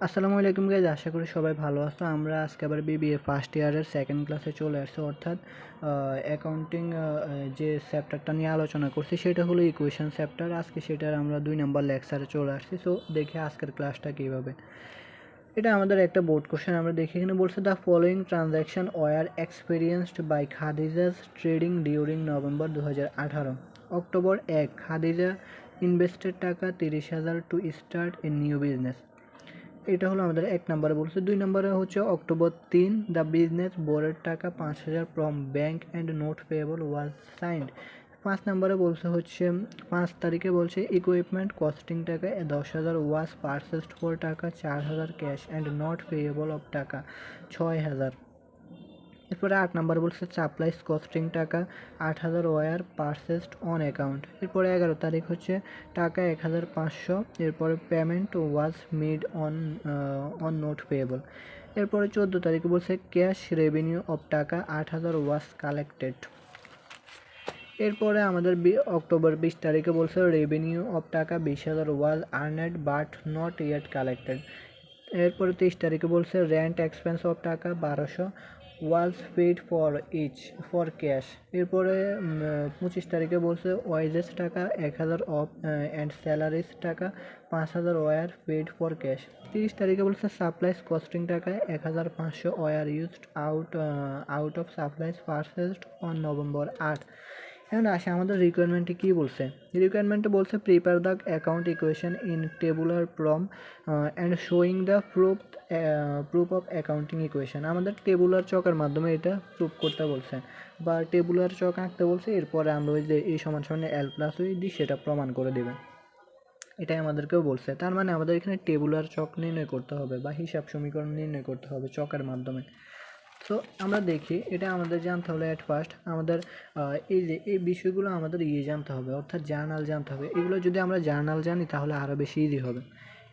আসসালামু আলাইকুম গাইজ, আশা করি সবাই ভালো আছো। আমরা আজকে আবার বিবিএ ফার্স্ট ইয়ারের সেকেন্ড ক্লাসে চলে আসছি, অর্থাৎ অ্যাকাউন্টিং যে চ্যাপ্টারটা নিয়ে আলোচনা করছি সেটা হলো ইকুয়েশন চ্যাপ্টার। আজকে সেটার আমরা 2 নম্বর লেকচারে চলে আসছি। সো দেখে আজকের ক্লাসটা কীভাবে। এটা আমাদের একটা বোর্ড কোশ্চেন। আমরা দেখি এখানে বলছে the following transaction were experienced by Khadija's trading during November 2018। October 1 Khadija invested taka 30,000 to start a new business. এটা হলো আমাদের 1 নম্বরে বলছে। 2 নম্বরে হচ্ছে অক্টোবর 3 দ্য বিজনেস বোর্ডের টাকা 5,000 from bank and note payable was signed. 5 নম্বরে বলছে হচ্ছে 5 তারিখে বলছে ইকুইপমেন্ট কস্টিং টাকা 10,000 ওয়াজ পারচেসড ফর টাকা 4,000 cash and not payable of টাকা 6,000। এরপরে 8 নাম্বার বলছে সাপ্লাইস কস্টিং টাকা 8,000 ওয়ার পারচেসড অন অ্যাকাউন্ট। এরপরে 11 তারিখ হচ্ছে টাকা 1,500। এরপরে payment was made on note payable. এরপরে 14 তারিখে বলছে ক্যাশ রেভিনিউ অফ টাকা 8,000 ওয়াজ কালেক্টেড। এরপরে আমাদের অক্টোবর 20 তারিখে বলছে রেভিনিউ অফ টাকা 20,000 ওয়াজ আর্নেড বাট নট ইয়েট কালেক্টেড। এরপরে 23 তারিখে বলছে রেন্ট এক্সপেন্স অফ টাকা 1,200 ওয়াজ পেড ফর ক্যাশ। এরপরে 25 তারিখে বলছে ওয়াইজেস টাকা 1,000 অফ অ্যান্ড স্যালারিজ টাকা 5,000 ওয়ার পেড ফর ক্যাশ। 30 তারিখে বলছে সাপ্লাইস কস্টিং টাকা 1,500 war used out of supplies purchased on November 8। এখন আসে আমাদের রিকোয়ারমেন্টে কী বলছে। রিকোয়ারমেন্টে বলছে prepare the account equation in tabular form and showing the proof of accounting equation. আমাদের টেবুলার চকের মাধ্যমে এটা প্রুফ করতে বলছে বা টেবুলার চক আঁকতে বলছে। এরপরে আমরা ওই যে এই সমান এল প্লাস ওই দিই সেটা প্রমাণ করে দেবে, এটাই আমাদেরকেও বলছে। তার মানে আমাদের এখানে টেবুলার চক নির্ণয় করতে হবে বা হিসাব সমীকরণ নির্ণয় করতে হবে চকের মাধ্যমে। সো আমরা দেখি এটা আমাদের জানতে হলে অ্যাট ফার্স্ট আমাদের এই বিষয়গুলো আমাদের জানতে হবে, অর্থাৎ জার্নাল জানতে হবে। এগুলো যদি আমরা জার্নাল জানি তাহলে আরও বেশি ইজি হবে।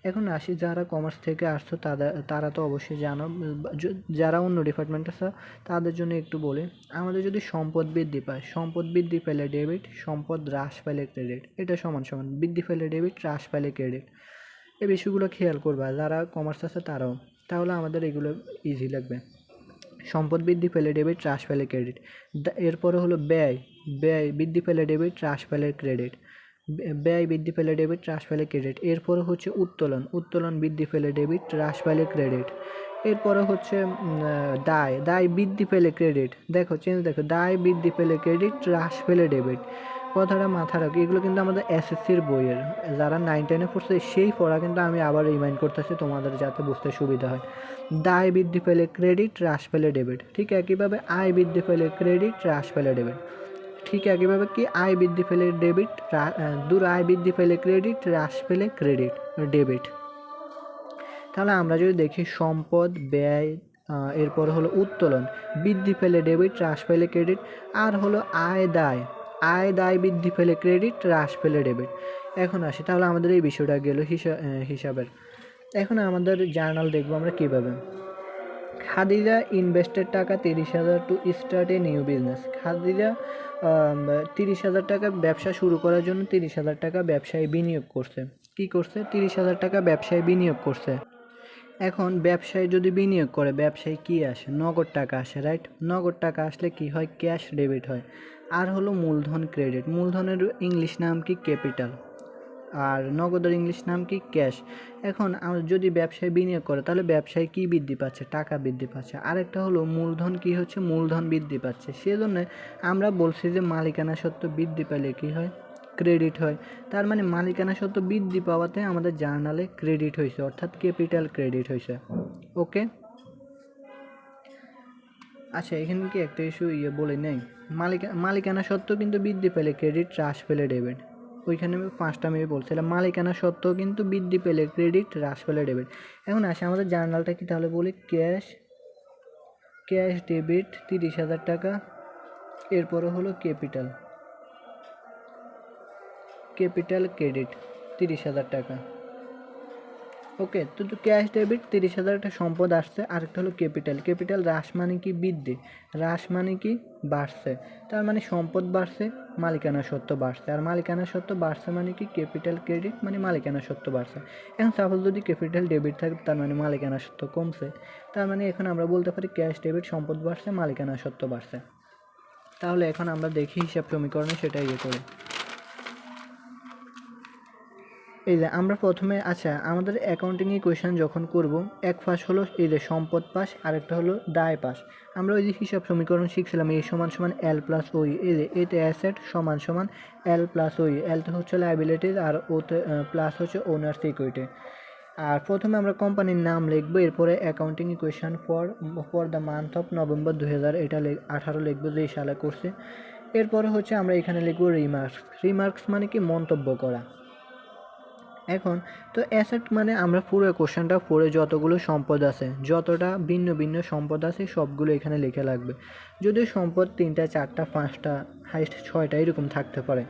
এখন আসি যারা কমার্স থেকে আসছো তারা তো অবশ্যই জানো, যারা অন্য ডিপার্টমেন্ট আছে তাদের জন্য একটু বলি। আমাদের যদি সম্পদ বৃদ্ধি পায়, সম্পদ বৃদ্ধি পেলে ডেবিট, সম্পদ হ্রাস পেলে ক্রেডিট, এটা সমান বৃদ্ধি পেলে ডেবিট, হ্রাস পেলে ক্রেডিট। এই বিষয়গুলো খেয়াল করবা যারা কমার্স আছে তারাও, তাহলে আমাদের এগুলো ইজি লাগবে। সম্পদ বৃদ্ধি পেলে ডেবিট, হ্রাস পেলে ক্রেডিট। এরপরে হলো ব্যয় বৃদ্ধি পেলে ডেবিট, হ্রাস পেলে ক্রেডিট। ব্যয় বৃদ্ধি পেলে ডেবিট, হ্রাস পেলে ক্রেডিট। এরপরে হচ্ছে উত্তোলন বৃদ্ধি পেলে ডেবিট, হ্রাস পেলে ক্রেডিট। এরপরে হচ্ছে দায় বৃদ্ধি পেলে ক্রেডিট। দেখো দায় বৃদ্ধি পেলে ক্রেডিট, হ্রাস পেলে ডেবিট। কথাটা মাথা রাখি, এগুলো কিন্তু আমাদের এসএসসির বইয়ের, যারা 9-10-এ পড়ছে সেই পড়া কিন্তু আমি আবার রিমাইন্ড করতেছি তোমাদের যাতে বুঝতে সুবিধা হয়। দায় বৃদ্ধি পেলে ক্রেডিট, হ্রাস পেলে ডেবিট। ঠিক একইভাবে আয় বৃদ্ধি পেলে ক্রেডিট, হ্রাস পেলে ডেবিট। ঠিক একইভাবে কি আয় বৃদ্ধি পেলে ডেবিট, আয় বৃদ্ধি পেলে ক্রেডিট, হ্রাস পেলে ডেবিট। তাহলে আমরা যদি দেখি সম্পদ, ব্যয়, এরপর হলো উত্তোলন বৃদ্ধি পেলে ডেবিট, হ্রাস পেলে ক্রেডিট। আর হলো আয় দায় বৃদ্ধি পেলে ক্রেডিট, হ্রাস পেলে ডেবিট। এখন আসি, তাহলে আমাদের এই বিষয়টা গেল হিসাবের। এখন আমাদের জার্নাল দেখবো আমরা কীভাবে। Khadija invested taka 30,000 to start a new business. Khadija 30,000 টাকা ব্যবসা শুরু করার জন্য 30,000 টাকা ব্যবসায় বিনিয়োগ করছে। কি করছে? 30,000 টাকা ব্যবসায় বিনিয়োগ করছে। এখন ব্যবসায় যদি বিনিয়োগ করে ব্যবসায় কি আসে? নগদ টাকা আসে, রাইট? নগদ টাকা আসলে কি হয়? ক্যাশ ডেবিট হয়। আর হলো মূলধন ক্রেডিট। মূলধনের ইংলিশ নাম কি? ক্যাপিটাল। আর নগদের ইংলিশ নাম কি? ক্যাশ। এখন যদি ব্যবসায় বিনিয়োগ করে তাহলে ব্যবসায় কি বৃদ্ধি পাচ্ছে? টাকা বৃদ্ধি পাচ্ছে। আরেকটা হলো মূলধন কি হচ্ছে? মূলধন বৃদ্ধি পাচ্ছে। সেজন্য আমরা বলছি যে মালিকানা সত্ত্ব বৃদ্ধি পেলে কি হয়? ক্রেডিট হয়। তার মানে মালিকানা সত্ত্ব বৃদ্ধি পাওয়াতে আমাদের জার্নালে ক্রেডিট হয়েছে, অর্থাৎ ক্যাপিটাল ক্রেডিট হয়েছে। ওকে, আচ্ছা এখানে কি একটা ইস্যু বলে নেই? মালিকানা সত্ত্ব কিন্তু বৃদ্ধি পেলে ক্রেডিট, হ্রাস পেলে ডেবিট। ওইখানে আমি 5টা বলছিলাম মালিকানা সত্ত্বেও কিন্তু বৃদ্ধি পেলে ক্রেডিট, হ্রাস পেলে ডেবিট। এখন আসে আমাদের জার্নালটা কি, তাহলে বলি ক্যাশ ডেবিট 30,000 টাকা। এরপরে হলো ক্যাপিটাল ক্রেডিট 30,000 টাকা। ওকে, তো ক্যাশ ডেবিট 30,000 একটা সম্পদ আসছে, আরেকটা হলো ক্যাপিটাল। ক্যাপিটাল হ্রাস মানে কি বৃদ্ধি, হ্রাস মানে কি বাড়ছে। তার মানে সম্পদ বাড়ছে, মালিকানা সত্ত্ব বাড়ছে, আর মালিকানা সত্ত্ব বাড়ছে মানে কি ক্যাপিটাল ক্রেডিট মানে মালিকানা সত্ত্ব বাড়ছে। এখন সাপোজ যদি ক্যাপিটাল ডেবিট থাকে তার মানে মালিকানা সত্ত্ব কমছে, তার মানে এখন আমরা বলতে পারি ক্যাশ ডেবিট সম্পদ বাড়ছে, মালিকানা সত্ত্ব বাড়ছে। তাহলে এখন আমরা দেখি হিসাব সমীকরণে সেটা ইয়ে করি। এই যে আমরা প্রথমে আচ্ছা আমাদের অ্যাকাউন্টিং ইকুয়েশন যখন করব, এক পাশ হলো এই যে সম্পদ পাশ, আরেকটা হলো দায় পাশ। আমরা ওই যে হিসাব সমীকরণ শিখছিলাম এ সমান সমান এল প্লাস ওই, এই যে এতে অ্যাসেট সমান সমান এল প্লাস ওই, এলতে হচ্ছে লায়াবিলিটিস আর ওতে প্লাস হচ্ছে ওনার্স ইকুইটি। আর প্রথমে আমরা কোম্পানির নাম লিখবো, এরপরে accounting equation for the month of November 2018 লিখবো যেই সালে করছে। এরপরে হচ্ছে আমরা এখানে লিখবো রিমার্কস। রিমার্কস মানে কি মন্তব্য করা। এখন তো অ্যাসেট মানে আমরা পুরো কোশ্চেনটা পড়ে যতগুলো সম্পদ আছে, যতটা ভিন্ন ভিন্ন সম্পদ আছে সবগুলো এখানে লেখা লাগবে। যদি সম্পদ 3টা 4টা 5টা হাইস্ট 6টা এরকম থাকতে পারে,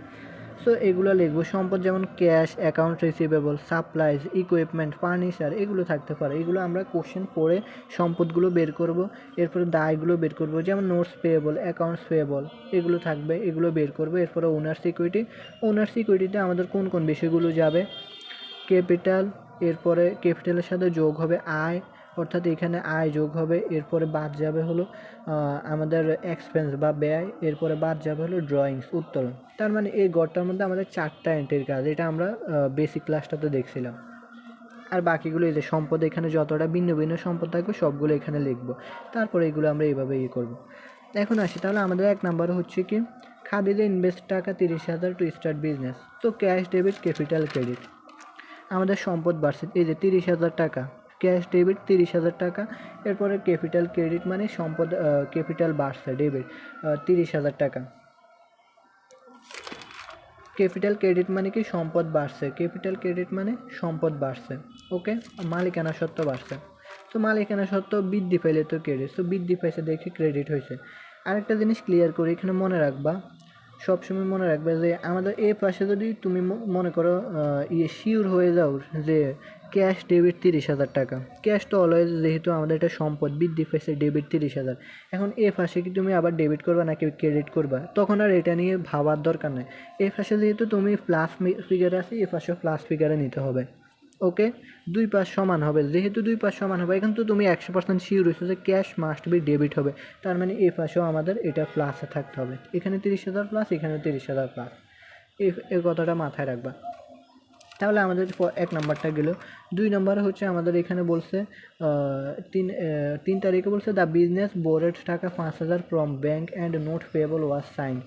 সো এগুলো লিখবো। সম্পদ যেমন cash, account receivable, supplies, equipment, furniture এগুলো থাকতে পারে। এগুলো আমরা কোশ্চেন পড়ে সম্পদগুলো বের করব, এরপরে দায়গুলো বের করব, যেমন নোটস পেয়েবল, অ্যাকাউন্টস পেয়েবল এগুলো থাকবে, এগুলো বের করব। এরপরে ওনার্স ইকুইটি, ওনার্স ইকুইটিতে আমাদের কোন কোন বিষয়গুলো যাবে, ক্যাপিটাল, এরপরে ক্যাপিটালের সাথে যোগ হবে আয়, অর্থাৎ এখানে আয় যোগ হবে, এরপরে বাদ যাবে হলো আমাদের এক্সপেন্স বা ব্যয়, এরপরে বাদ যাবে হলো ড্রয়িংস উত্তোলন। তার মানে এই গড়টার মধ্যে আমাদের 4টা এন্ট্রির কাজ, এটা আমরা বেসিক ক্লাসটাতে দেখছিলাম। আর বাকিগুলো এই যে সম্পদ, এখানে যতটা ভিন্ন ভিন্ন সম্পদ থাকবে সবগুলো এখানে লিখবো, তারপরে এগুলো আমরা এইভাবে ইয়ে করবো। এখন আসি, তাহলে আমাদের 1 নাম্বার হচ্ছে কি খাদিজে ইনভেস্ট টাকা 30,000 টু স্টার্ট বিজনেস। তো ক্যাশ ডেবিট ক্যাপিটাল ক্রেডিট, আমাদের সম্পদ বাড়ছে এই যে 30,000 টাকা, ক্যাশ ডেবিট 30,000 টাকা, এরপরে ক্যাপিটাল ক্রেডিট মানে সম্পদ ক্যাপিটাল বাড়ছে, ডেবিট 30,000 টাকা। ক্যাপিটাল ক্রেডিট মানে কি সম্পদ বাড়ছে, ক্যাপিটাল ক্রেডিট মানে সম্পদ বাড়ছে। ওকে, মালিকানা সত্ত্ব বাড়ছে। তো মালিকানা সত্ত্ব বৃদ্ধি পেলে তো ক্রেডিট, তো বৃদ্ধি পাইছে দেখে ক্রেডিট হয়েছে। আরেকটা জিনিস ক্লিয়ার করি, এখানে মনে রাখবা, সবসময় মনে রাখবে যে আমাদের এই পাশে যদি তুমি মনে করো শিওর হয়ে যাও যে ক্যাশ ডেবিট 30,000 টাকা, ক্যাশ তো অলওয়েজ যেহেতু আমাদের এটা সম্পদ বৃদ্ধি পেয়েছে ডেবিট 30,000, এখন এ পাশে কি তুমি আবার ডেবিট করবা নাকি ক্রেডিট করবা, তখন আর এটা নিয়ে ভাবার দরকার নেই। এ পাশে যেহেতু তুমি প্লাস ফিগারে আছে, এ পাশেও প্লাস ফিগারে নিতে হবে। ওকে, দুই পাশ সমান হবে, যেহেতু দুই পাশ সমান হবে এখন তো তুমি 100% শিওর হয়েছো যে ক্যাশ মাস্ট বি ডেবিট হবে, তার মানে এই পাশেও আমাদের এটা প্লাসে থাকতে হবে, এখানে 30,000 প্লাস, এখানে 30,000 প্লাস, এই কথাটা মাথায় রাখবা। তাহলে আমাদের 1 নাম্বারটা গেল। 2 নাম্বার হচ্ছে আমাদের এখানে বলছে 3 তারিখে বলছে the business borrowed taka 5,000 from bank and note payable was sign,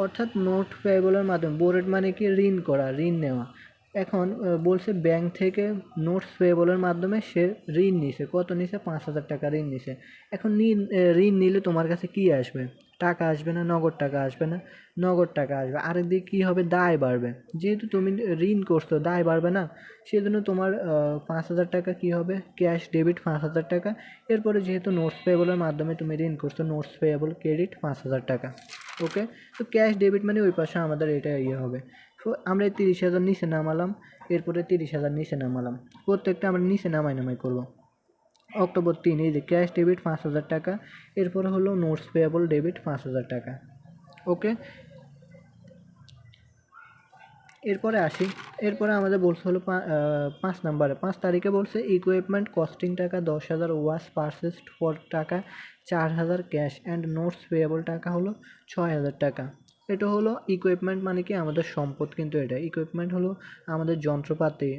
অর্থাৎ নোট পেয়েবলের মাধ্যমে, বোরেড মানে কি ঋণ করা, ঋণ নেওয়া। এখন বলছে ব্যাংক থেকে নোটস পেয়েবলের মাধ্যমে সে ঋণ নিছে, কত নিছে 5,000 টাকা ঋণ নিছে। এখন ঋণ নিলে তোমার কাছে কি আসবে, টাকা আসবে না, নগদ টাকা আসবে না, নগদ টাকা আসবে। আরেকদিকে কী হবে, দায় বাড়বে, যেহেতু তুমি ঋণ করছো দায় বাড়বে না, সেজন্য তোমার 5,000 টাকা কী হবে, ক্যাশ ডেবিট 5,000 টাকা। এরপরে যেহেতু নোটস পেয়েবলের মাধ্যমে তুমি ঋণ করছো, নোটস পেয়েবল ক্রেডিট 5,000 টাকা। ওকে, তো ক্যাশ ডেবিট মানে ওই পাশে আমাদের এটা ইয়ে হবে। তো আমরা এই 30,000 নিচে নামালাম, এরপরে 30,000 নিচে নামালাম, প্রত্যেকটা আমরা নিচে নামাই করবো। অক্টোবর 3 এই যে ক্যাশ ডেবিট 5,000 টাকা, এরপরে হলো নোটস পেয়েবল ডেবিট 5,000 টাকা। ওকে, এরপরে আসি, এরপরে আমাদের বলছে হলো 5 নাম্বারে 5 তারিখে বলছে ইকুইপমেন্ট কস্টিং টাকা 10,000 ওয়াজ পারচেসড ফর টাকা 4,000 ক্যাশ অ্যান্ড নোটস পেয়েবল টাকা হলো 6,000 টাকা। এটা হলো ইকুইপমেন্ট মানে কি আমাদের সম্পদ, কিন্তু এটা ইকুইপমেন্ট হলো আমাদের যন্ত্রপাতি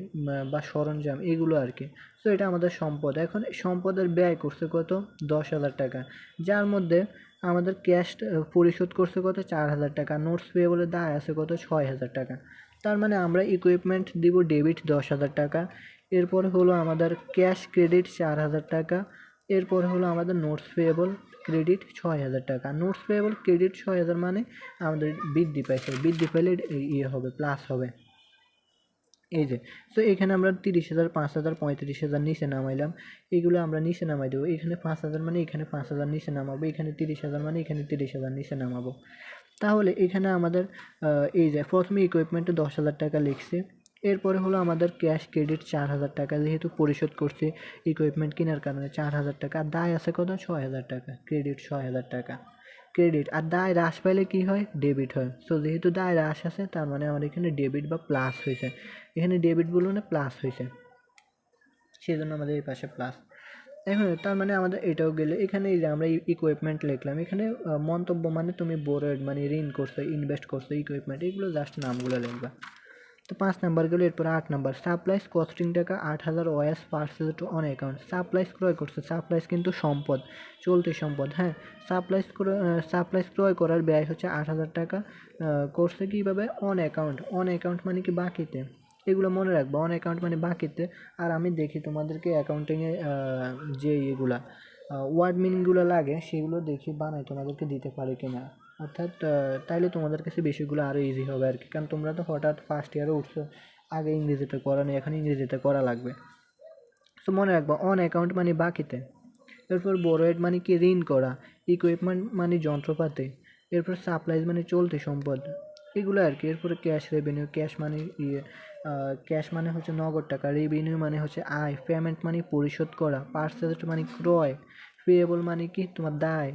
বা সরঞ্জাম এগুলো আর কি। তো এটা আমাদের সম্পদ। এখন সম্পদের ব্যয় করছে কত 10,000 টাকা, যার মধ্যে আমাদের ক্যাশ পরিশোধ করছে কত 4,000 টাকা, নোটস পেয়েবলের দায় আছে কত 6,000 টাকা। তার মানে আমরা ইকুইপমেন্ট দিব ডেবিট 10,000 টাকা, এরপরে হলো আমাদের ক্যাশ ক্রেডিট 4,000 টাকা, এরপরে হলো আমাদের নোটস পেয়েবল ক্রেডিট 6,000 টাকা। নোটস পেয়েবল ক্রেডিট 6,000 মানে আমাদের বৃদ্ধি পাইছে, বৃদ্ধি পেলে ইয়ে হবে প্লাস হবে। এই যে, তো এখানে আমরা 30,000 5,000 35,000 নিচে নামাইলাম, এগুলো আমরা নিচে নামাই দেবো। এখানে 5,000 মানে এখানে 5,000 নিচে নামাবো, এখানে 30,000 মানে এখানে 30,000 নিচে নামাবো। তাহলে এখানে আমাদের এই যে প্রথমে ইকুইপমেন্টে 10,000 টাকা লিখছি, এরপরে হলো আমাদের ক্যাশ ক্রেডিট 4,000 টাকা, যেহেতু পরিশোধ করছি ইকুইপমেন্ট কেনার কারণে 4,000 টাকা। আর দায় আছে কত? 6,000 টাকা। ক্রেডিট 6,000 টাকা ক্রেডিট। আর দায় হ্রাস পাইলে কি হয়? ডেবিট হয়। সো যেহেতু দায় হ্রাস আছে তার মানে আমার এখানে ডেবিট বা প্লাস হয়েছে, এখানে ডেবিট বলবো না, প্লাস হয়েছে, সেই জন্য আমাদের এই পাশে প্লাস। এখন তার মানে আমাদের এটাও গেলে এখানে এই যে আমরা ইকুইপমেন্ট লিখলাম, এখানে মন্তব্য মানে তুমি বোরোড মানে ঋণ করছো, ইনভেস্ট করছো ইকুইপমেন্ট, এগুলো জাস্ট নামগুলো লিখবা। তো 5 নাম্বার গেলো। এরপর 8 নাম্বার, সাপ্লাইস কস্টিং টাকা 8,000 was purchased on account. Supplies ক্রয় করছে, সাপ্লাইস কিন্তু সম্পদ, চলতি সম্পদ। হ্যাঁ, সাপ্লাইস ক্রয় করার ব্যয় হচ্ছে 8,000 টাকা। করছে কীভাবে? On account. অন অ্যাকাউন্ট মানে কি? বাকিতে। এগুলো মনে রাখবো, অন অ্যাকাউন্ট মানে বাকিতে। আর আমি দেখি তোমাদেরকে অ্যাকাউন্টিংয়ে যে এগুলা ওয়ার্ড মিনিংগুলো লাগে সেগুলো দেখি বানাই তোমাদেরকে দিতে পারি কিনা, অর্থাৎ তাইলে তোমাদের কাছে বিষয়গুলো আরও ইজি হবে আর কি, কারণ তোমরা তো হঠাৎ ফার্স্ট ইয়ারে উঠছো, আগে ইংরেজিতে করা নেই, এখন ইংরেজিতে করা লাগবে। তো মনে রাখবো, অন অ্যাকাউন্ট মানে বাকিতে। এরপর বোরোয়েড মানে কি? ঋণ করা। ইকুইপমেন্ট মানে যন্ত্রপাতি। এরপর সাপ্লাইজ মানে চলতি সম্পদ, এগুলো আর কি। এরপরে ক্যাশ রেভিনিউ, ক্যাশ মানে ক্যাশ মানে হচ্ছে নগদ টাকা, রেভিনিউ মানে হচ্ছে আয়, পেমেন্ট মানে পরিশোধ করা, পার্সেল মানে ক্রয়, পেয়েবল মানে কি? তোমার দায়।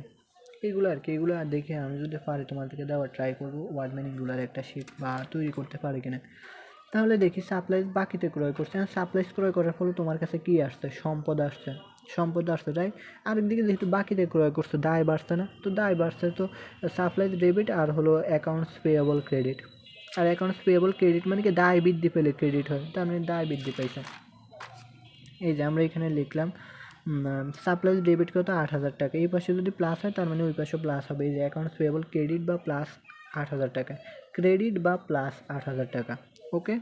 এগুলো আর কি। এগুলো আর দেখে আমি যদি পারি তোমাদেরকে দেওয়ার ট্রাই করবো, ওয়ার্ড মিনিংগুলোর একটা শিট বা তৈরি করতে পারি কিনা। তাহলে দেখি সাপ্লাইজ বাকিতে ক্রয় করছে, সাপ্লাইজ ক্রয় করার ফলে তোমার কাছে কি আসছে? সম্পদ আসছে, সম্পদ আসছে, তাই। আরেকদিকে যেহেতু বাকিতে ক্রয় করছো, দায় বাড়ছে না? তো দায় বাড়ছে, তো সাপ্লাইজ ডেবিট আর হলো অ্যাকাউন্টস পেয়েবল ক্রেডিট। আর অ্যাকাউন্টস পেয়েবল ক্রেডিট মানে কি? দায় বৃদ্ধি পেলে ক্রেডিট হয়, তার মানে দায় বৃদ্ধি পাইছে। এই যে আমরা এখানে লিখলাম সাপ্লাইজ ডেবিট কত? 8,000 টাকা। এই পাশে যদি প্লাস হয় তার মানে ওই পাশে প্লাস হবে। এই যে অ্যাকাউন্টস পেয়েবল ক্রেডিট বা প্লাস 8,000 টাকা, ক্রেডিট বা প্লাস 8,000 টাকা। ওকে,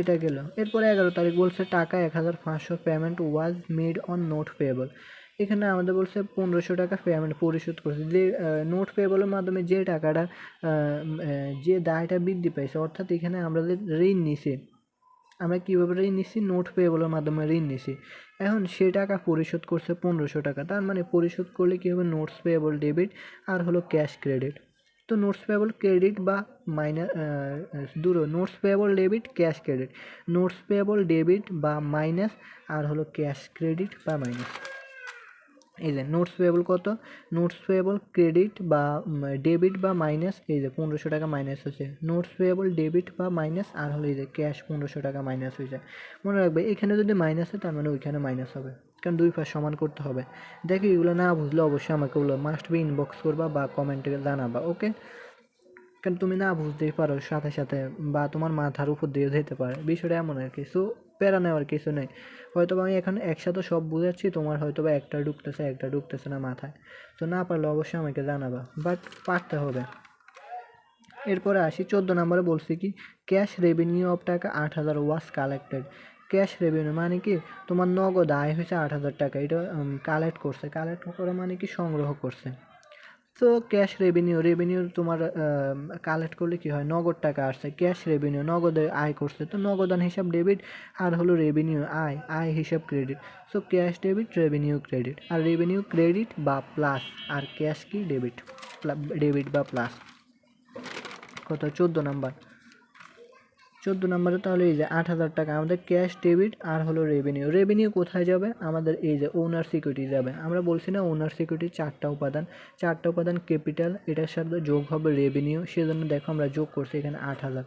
এটা গেল। এরপরে 11 তারিখ বলছে টাকা 1,500 payment was made on note payable. এখানে আমাদের বলছে 1,500 টাকা পেমেন্ট পরিশোধ করছে, যে নোট পেয়েবলের মাধ্যমে যে টাকাটা যে দায়টা বৃদ্ধি পাইছে, অর্থাৎ এখানে আমরা যে ঋণ নিছি, আমরা কীভাবে ঋণ নিচ্ছি? নোট পেয়েবলের মাধ্যমে ঋণ নিছি। এখন সে টাকা পরিশোধ করছে 1,500 টাকা, তার মানে পরিশোধ করলে কী হবে? নোটস পেয়েবল ডেবিট আর হলো ক্যাশ ক্রেডিট। তো নোটস পেয়েবল ক্রেডিট বা notes payable debit, cash credit, notes payable debit বা মাইনাস আর হলো ক্যাশ ক্রেডিট বা মাইনাস। এই যে নোটস পেয়েবল কত? নোটস পেয়েবল ক্রেডিট বা ডেবিট বা মাইনাস, এই যে 1,500 টাকা মাইনাস হচ্ছে, নোটস পেয়েবল ডেবিট বা মাইনাস আর হলো এই যে ক্যাশ 1,500 টাকা মাইনাস হয়ে যায়। মনে রাখবে এখানে যদি মাইনাস হয় তার মানে ওইখানে মাইনাস হবে, কারণ দুই পাশ সমান করতে হবে। দেখো এগুলো না বুঝলে অবশ্যই আমাকে ওগুলো মাস্ট বি ইনবক্স করবা বা কমেন্টে জানাবা। ওকে, কারণ তুমি না বুঝতেই পারো সাথে সাথে, বা তোমার মাথার উপর দিয়ে যেতে পারে, বিষয়টা এমন আর কি। সো প্যারা নেওয়ার কিছু নেই। হয়তো আমি এখন একসাথে সব বুঝাচ্ছি, তোমার হয়তো বা একটা ঢুকতেছে না মাথায়। তো না পারলে অবশ্যই আমাকে জানাবা, বাট পারতে হবে। এরপরে আসি 14 নম্বরে বলছি কি? ক্যাশ রেভিনিউ অফ টাকা 8,000 ওয়াজ কালেক্টেড। ক্যাশ রেভিনিউ মানে কি? তোমার নগদ আয় হয়েছে 8,000 টাকা, এটা কালেক্ট করছে। কালেক্ট করা মানে কি? সংগ্রহ করছে। তো ক্যাশ রেভিনিউ তোমার কালেক্ট করলে কি হয়? নগদ টাকা আসছে, ক্যাশ রেভিনিউ নগদে আয় করছে, তো নগদান হিসাব ডেবিট আর হলো রেভিনিউ আয় হিসাব credit. So cash debit, revenue credit. আর রেভিনিউ ক্রেডিট বা প্লাস, আর ক্যাশ কি? ডেবিট বা প্লাস। কত? 14 নাম্বার। 14 নম্বরে তাহলে এই যে 8,000 টাকা আমাদের ক্যাশ ডেবিট আর হলো রেভিনিউ কোথায় যাবে? আমাদের এই যে ওনার সিকিউরিটি যাবে। আমরা বলছি না ওনার সিকিউরিটি 4টা উপাদান ক্যাপিটাল, এটার সাথে যোগ হবে রেভিনিউ, সেজন্য দেখো আমরা যোগ করছি এখানে 8,000,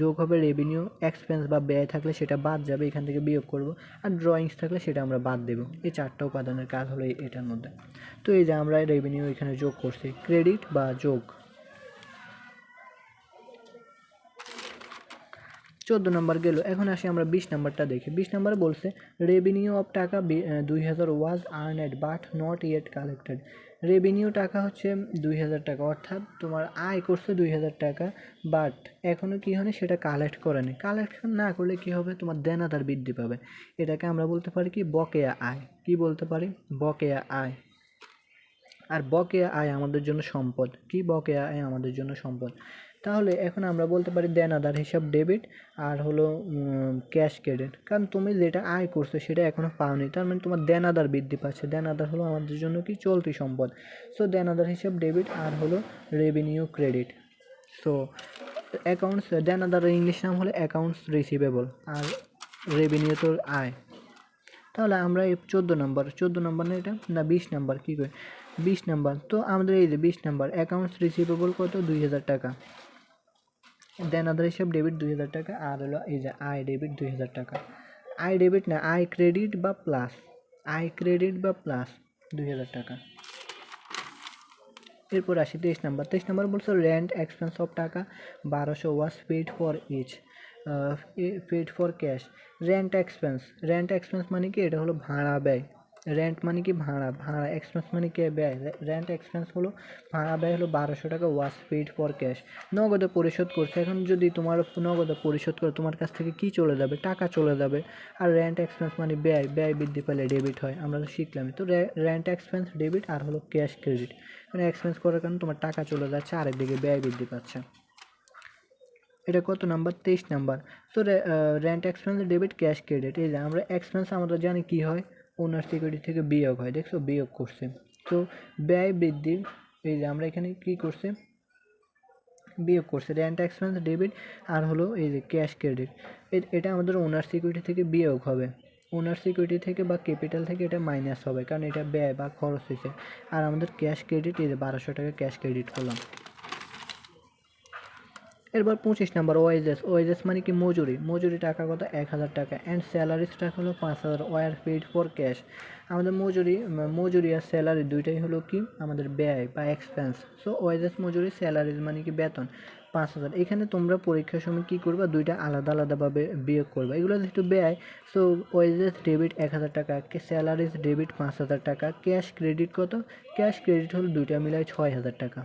যোগ হবে রেভিনিউ। এক্সপেন্স বা ব্যয় থাকলে সেটা বাদ যাবে, এখান থেকে বিয়োগ করব। আর ড্রয়িংস থাকলে সেটা আমরা বাদ দেবো। এই 4টা উপাদানের কাজ হলো এটার মধ্যে। তো এই যে আমরা রেভিনিউ এখানে যোগ করছি, ক্রেডিট বা যোগ। 14 নম্বর গেল। এখন আসি আমরা 20 নম্বরটা দেখি। 20 নম্বরে বলছে রেভিনিউ অফ টাকা 2,000 was earned but not yet collected. Revenue টাকা হচ্ছে 2,000 টাকা, অর্থাৎ তোমার আয় করছে 2,000 টাকা, বাট এখনও কী হয়নি? সেটা কালেক্ট করেনি। কালেকশন না করলে কী হবে? তোমার দেনাদার বৃদ্ধি পাবে। এটাকে আমরা বলতে পারি কি? বকেয়া আয়। কি বলতে পারি? বকেয়া আয়। আর বকেয়া আয় আমাদের জন্য সম্পদ। কি? বকেয়া আয় আমাদের জন্য সম্পদ। তাহলে এখন আমরা বলতে পারি দেনাদার হিসাব ডেবিট আর হলো ক্যাশ ক্রেডিট, কারণ তুমি যেটা আয় করছো সেটা এখনও পাওনি, তার মানে তোমার দেনাদার বৃদ্ধি পাচ্ছে। দেনাদার হলো আমাদের জন্য কি? চলতি সম্পদ। সো দেনাদার হিসাব ডেবিট আর হলো রেভিনিউ ক্রেডিট। সো অ্যাকাউন্টস দেন আদার ইংলিশ নাম হলো অ্যাকাউন্টস রিসিভেবল, আর রেভিনিউ তো আয়। তাহলে আমরা এই 14 নম্বর না, এটা না 20 নম্বর, কী করে 20 নম্বর। তো আমাদের এই যে 20 নম্বর অ্যাকাউন্টস রিসিভেবল কত, 2000 টাকা। দেন আদার হিসাব ডেবিট 2000 টাকা, আর হলো এই যে আই ডেবিট 2000 টাকা। আই ডেবিট না, আই ক্রেডিট বা প্লাস, আই ক্রেডিট বা প্লাস 2000 টাকা। এরপর আসি 23 নম্বর বলছো রেন্ট এক্সপেন্স অফ টাকা 1200 was paid for each, paid for cash. Rent expense মানে কি, এটা হলো ভাড়া ব্যয়। রেন্ট মানে কি ভাড়া, ভাড়া এক্সপেন্স মানে কি ব্যয়। রেন্ট এক্সপেন্স হলো ভাড়া ব্যয় হলো 1200 টাকা, ওয়াজ পেড ফর ক্যাশ, নগদে পরিশোধ করছে। এখন যদি তোমার নগদে পরিশোধ করে তোমার কাছ থেকে কি চলে যাবে, টাকা চলে যাবে। আর রেন্ট এক্সপেন্স মানে ব্যয়, ব্যয় বৃদ্ধি পেলে ডেবিট হয়, আমরা তো শিখলাম। তো রেন্ট এক্সপেন্স ডেবিট, আর হলো ক্যাশ ক্রেডিট। মানে এক্সপেন্স করার কারণে তোমার টাকা চলে যাচ্ছে, আরেকদিকে ব্যয় বৃদ্ধি পাচ্ছে। এটা কত নাম্বার, 23 নাম্বার। তো rent expense debit cash credit. এই যে আমরা এক্সপেন্স আমরা জানি কি হয়, ওনার সিকিউরিটি থেকে বিয়োগ হয়, দেখছো বিয়োগ করছে। তো ব্যয় বৃদ্ধি, এই যে আমরা এখানে কি করছে, বিয়োগ করছে। রেন্ট এক্সপেন্স ডেবিট আর হলো এই যে ক্যাশ ক্রেডিট, এটা আমাদের ওনার সিকিউরিটি থেকে বিয়োগ হবে। ওনার সিকিউরিটি থেকে বা ক্যাপিটাল থেকে এটা মাইনাস হবে, কারণ এটা ব্যয় বা খরচ হয়েছে। আর আমাদের ক্যাশ ক্রেডিট, এই যে 1200 টাকা ক্যাশ ক্রেডিট করলাম। এরপর 25 নম্বর ওয়েজেস মানে কি মজুরি। মজুরি টাকা কত, 1000 টাকা। অ্যান্ড স্যালারিজ টাকা হলো 5000, ওয়ার পেড ফর ক্যাশ। আমাদের মজুরি আর স্যালারি দুইটাই হলো কি আমাদের ব্যয় বা এক্সপেন্স। সো ওয়েজেস মজুরি, স্যালারিজ মানে কি বেতন 5000। এখানে তোমরা পরীক্ষার সময় কী করবা, দুইটা আলাদা আলাদাভাবে বিয়োগ করবা। এগুলো যেহেতু ব্যয়, সো ওয়েজেস ডেবিট 1000 টাকা, স্যালারিজ ডেবিট 5000 টাকা, ক্যাশ ক্রেডিট কত, ক্যাশ ক্রেডিট হলো দুইটা মিলায় 6000 টাকা।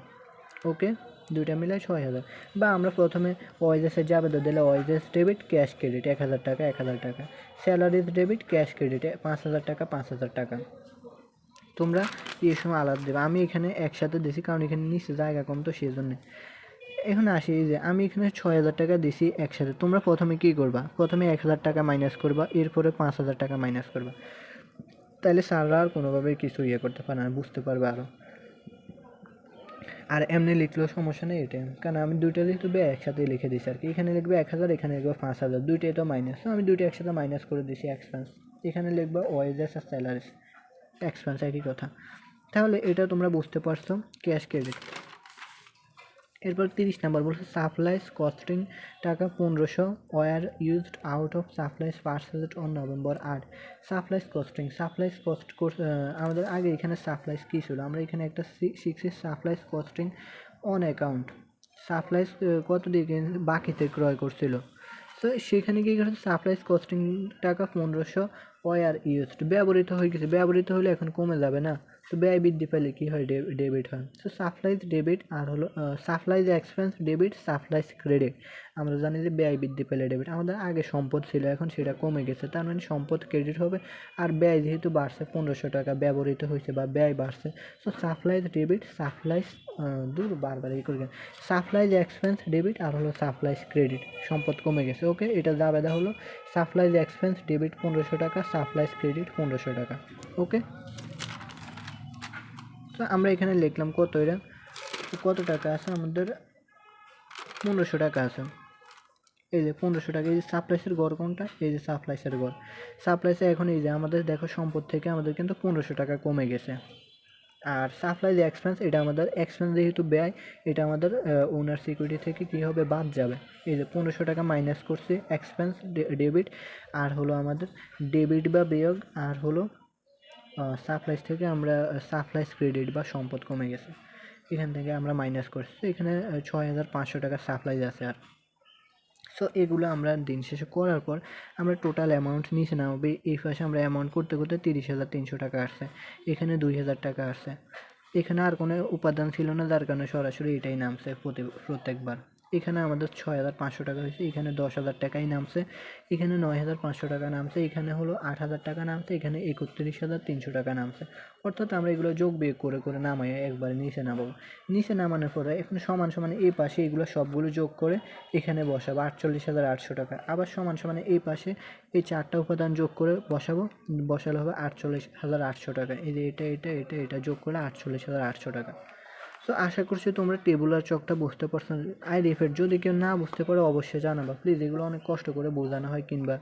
ওকে, দুইটা মিলায় 6000। বা আমরা প্রথমে ওয়েজেসে যাবে তো দিলে ওয়েজেস ডেবিট ক্যাশ ক্রেডিট 1000 টাকা 1000 টাকা, স্যালারিজ ডেবিট ক্যাশ ক্রেডিট 5000 টাকা 5000 টাকা। তোমরা এই সময় আলাদা দেবে, আমি এখানে একসাথে দিছি কারণ এখানে নিচে জায়গা কম, তো সেই জন্যে। এখন আসি যে আমি এখানে 6000 টাকা দিছি একসাথে। তোমরা প্রথমে কী করবা, প্রথমে 1000 টাকা মাইনাস করবা, এরপরে 5000 টাকা মাইনাস করবা। তাহলে স্যাররা আর কোনোভাবে কিছু করতে পারে না, বুঝতে পারবে আরও। আর এমনি লিখলেও সমস্যা নেই এটা, কারণ আমি দুইটা যেহেতু একসাথে লিখে দিছি আর কি। এখানে লিখবে 1000, এখানে লিখবে 5000, দুইটাই তো মাইনাস, তো আমি দুইটা একসাথে মাইনাস করে দিছি এক্সপেন্স। এখানে লিখবে ওয়েজেস আর স্যালারিস, এক্সপেন্স একই কথা। তাহলে এটা তোমরা বুঝতে পারছো, ক্যাশ ক্রেডিট। এরপর 30 নম্বর বলছে সাপ্লাইস কস্টিং টাকা 1500 were used out of supplies purchased on November 8। Supplies cost আমাদের আগে এখানে সাপ্লাইস কী ছিল, আমরা এখানে একটা শিখছি supplies costing on account. Supplies কত দিয়ে বাকিতে ক্রয় করছিল, তো সেখানে কী করেছে, সাপ্লাইস কস্টিং টাকা 1500 ওয়ার ইউজড, ব্যবহৃত হয়ে গেছে। ব্যবহৃত হলে এখন কমে যাবে না, তো ব্যয় বৃদ্ধি পেলে কী হয়, ডেবিট হয়। সো সাপ্লাইজ ডেবিট, আর হলো supplies expense debit, supplies credit. আমরা জানি যে ব্যয় বৃদ্ধি পেলে ডেবিট। আমাদের আগে সম্পদ ছিল, এখন সেটা কমে গেছে, তার মানে সম্পদ ক্রেডিট হবে। আর ব্যয় যেহেতু বাড়ছে, 1500 টাকা ব্যবহৃত হয়েছে বা ব্যয় বাড়ছে, সো সাপ্লাইজ ডেবিট, সাপ্লাইজ বারবার এই করে সাপ্লাইজ এক্সপেন্স ডেবিট, আর হলো সাপ্লাইজ ক্রেডিট, সম্পদ কমে গেছে। ওকে, এটা জাবেদা হলো সাপ্লাইজ এক্সপেন্স ডেবিট 1500 টাকা, সাপ্লাইজ ক্রেডিট 1500 টাকা। ওকে, তো আমরা এখানে লিখলাম কত, এটা কত টাকা আছে আমাদের, 1500 টাকা আছে। এই যে 1500 টাকা, এই যে সাপ্লাইসের গড় কোনটা, এই যে সাপ্লাইসের গড়। সাপ্লাইসে এখন এই যে আমাদের দেখো সম্পদ থেকে আমাদের কিন্তু 1500 টাকা কমে গেছে। আর সাপ্লাইজ এক্সপেন্স, এটা আমাদের এক্সপেন্স যেহেতু ব্যয়, এটা আমাদের ওনার সিকিউরিটি থেকে কী হবে, বাদ যাবে। এই যে 1500 টাকা মাইনাস করছে এক্সপেন্স ডেবিট, আর হলো আমাদের ডেবিট বা বিয়োগ, আর হলো সাপ্লাইস থেকে আমরা সাপ্লাইস ক্রেডিট বা সম্পদ কমে গেছে, এখান থেকে আমরা মাইনাস করছি। এখানে 6500 টাকা সাপ্লাইজ আছে। আর সো এগুলো আমরা দিন শেষে করার পর আমরা টোটাল অ্যামাউন্ট নিচে নামাবো। এই পাশে আমরা অ্যামাউন্ট করতে করতে 30,300 টাকা আসছে, এখানে 2000 টাকা আসছে। এখানে আর কোনো উপাদান ছিল না, যার কারণে সরাসরি এটাই নামছে প্রত্যেকবার। এখানে আমাদের 6500 টাকা হয়েছে, এখানে 10,000 টাকাই নামছে, এখানে 9500 টাকা নামছে, এখানে হলো 8000 টাকা নামছে, এখানে 31,300 টাকা নামছে। অর্থাৎ আমরা এগুলো যোগ বিয়োগ করে করে নামাই একবারে নিচে নামাবো। নিচে নামানোর পরে এখন সমান সমান এই পাশে এগুলো সবগুলো যোগ করে এখানে বসাবো 48,800 টাকা। আবার সমান সমান এই পাশে এই চারটা উপাদান যোগ করে বসালে হবে 48,800 টাকা। এই যে এটা এটা এটা এটা যোগ করলে 48,800 টাকা। সো আশা করছি তোমরা টেবুলার চকটা বুঝতে পারছো। আই রিপিট, যদি কেউ না বুঝতে পারো অবশ্যই জানাবা প্লিজ, এগুলো অনেক কষ্ট করে বোঝানো হয় কিংবা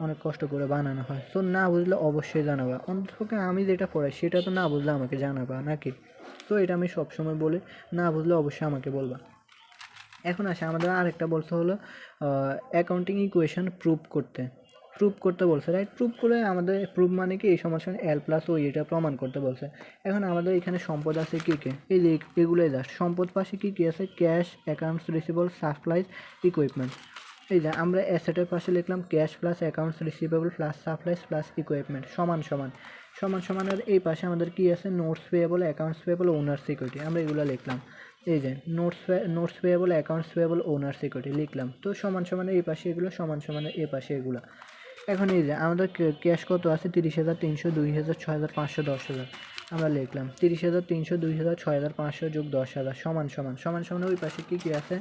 অনেক কষ্ট করে বানানো হয়। সো না বুঝলে অবশ্যই জানাবা, অন্তত আমি যেটা পড়াই সেটা তো না বুঝলে আমাকে জানাবা নাকি। তো এটা আমি সবসময় বলি, না বুঝলে অবশ্যই আমাকে বলবা। এখন আসে আমাদের আরেকটা বলছে হলো অ্যাকাউন্টিং ইকুয়েশন প্রুভ করতে বলছে, রাইট। প্রুভ করে আমাদের, প্রুভ মানে কি, এই সমান এল প্লাস ও এটা প্রমাণ করতে বলছে। এখন আমাদের এখানে সম্পদ আছে কী কী, এই যে এগুলোই জাস্ট সম্পদ পাশে কী কী আছে, cash, accounts receivable, supplies, equipment. এই যে আমরা অ্যাসেটের পাশে লিখলাম cash plus accounts receivable plus supplies plus equipment সমান সমান সমান সমানের এই পাশে আমাদের কী আছে, নোটস পেয়েবল, অ্যাকাউন্টস পেয়েবল, ওনার সিকিউরিটি, আমরা এগুলো লিখলাম। এই যে নোটস পেয়েবল, অ্যাকাউন্টস পেয়েবল, ওনার সিকিউরিটি লিখলাম। তো সমান সমানের এই পাশে এগুলো, সমান সমানের এই পাশে এগুলো। এখন এই যে আমাদের ক্যাশ কত আছে, 30,300, 2,000, 6,500, 10,000, আমরা লিখলাম 30,300, 2,000, 6,500 যোগ 10,000 সমান সমান সমান সমান ওই পাশে কী কী আছে,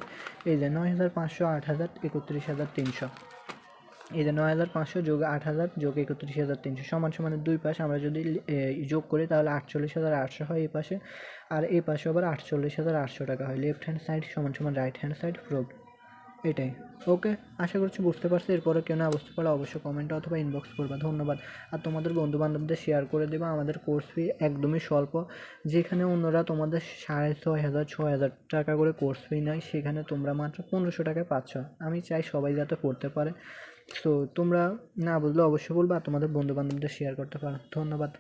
এই যে 9,500, 8,000, 31,300, এই যে 9,500 যোগ 8,000 যোগ 31,300 সমান সমানের দুই পাশে আমরা যদি যোগ করি তাহলে 48,800 হয় এই পাশে, আর এই পাশে আবার 48,800 টাকা হয়। লেফট হ্যান্ড সাইড সমান সমান রাইট হ্যান্ড সাইড প্রুভ, এটাই। ওকে, আশা করছি বুঝতে পারছি। এরপরে কেউ না বুঝতে পারলে অবশ্যই কমেন্টে অথবা ইনবক্স করবা। ধন্যবাদ। আর তোমাদের বন্ধুবান্ধবদের শেয়ার করে দেবা। আমাদের কোর্স ফি একদমই স্বল্প, যেখানে অন্যরা তোমাদের 6,500, 6,000 টাকা করে কোর্স ফি নেয়, সেখানে তোমরা মাত্র 1,500 টাকায় পাচ্ছ। আমি চাই সবাই যাতে পড়তে পারে। সো তোমরা না বুঝলে অবশ্যই বলবা, আর তোমাদের বন্ধুবান্ধবদের শেয়ার করতে পারো। ধন্যবাদ।